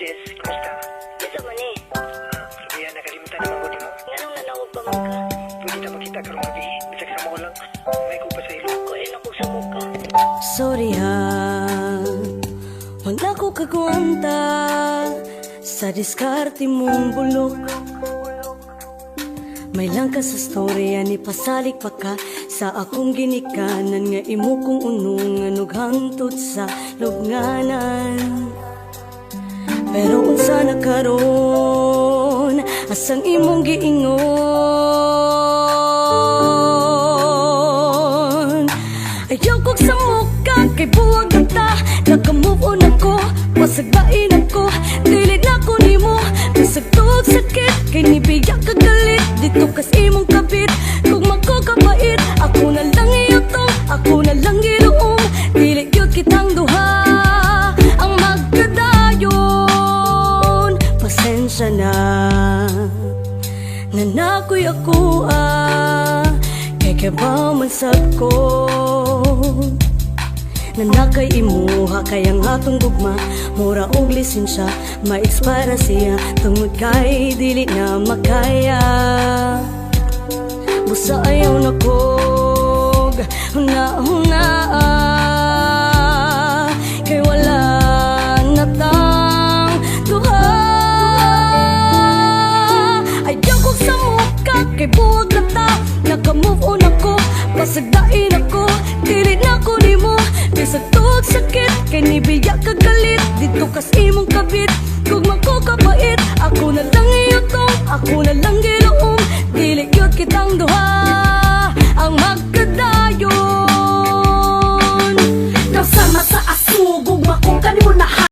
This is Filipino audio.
Jess, kumusta? Isa man eh. Kaya nakalimutan naman ko din mo. Nga nung nanawag pa man ka. Pwede na makita karong gabi. Bisag sa mo lang. May kupa sa ilo. Kunin ako sa muka. Sorry ha, wala ko kagwanta sa diskarte mong bulok. May lang ka sa storya ni pasalik pa ka sa akong ginikanan nga imo kong unungan ug hangtod sa lubnganan. Pero unsa na karon asang imong giingon? Ayaw kog sa muka kay buwag na ta. Naka-move on ako, pasagbain ako. Dili na ko nimo, bisag tuog sakit. Kay nibiyak ka galit, dito kas imong kapit. Kung magkakabait, ako na lang iyotong, ako na lang iluong. Dili yun kitang duha ang magkadayon. Pasensya na, nanakoy ako kay kabaw man sad ko. Nanakay imuha kay ang atong gugma mura og lisensya ma-expire siya tungod kay dili na makaya. Busa ayaw na kog huna-huna kay wala na tang duha. Ayaw kog sa muka kay buwag na ta. Naka-move on ako, pasagdain ako. Dili na ko nimo, bisag tuog sakit. Kay nibiyak ka galit.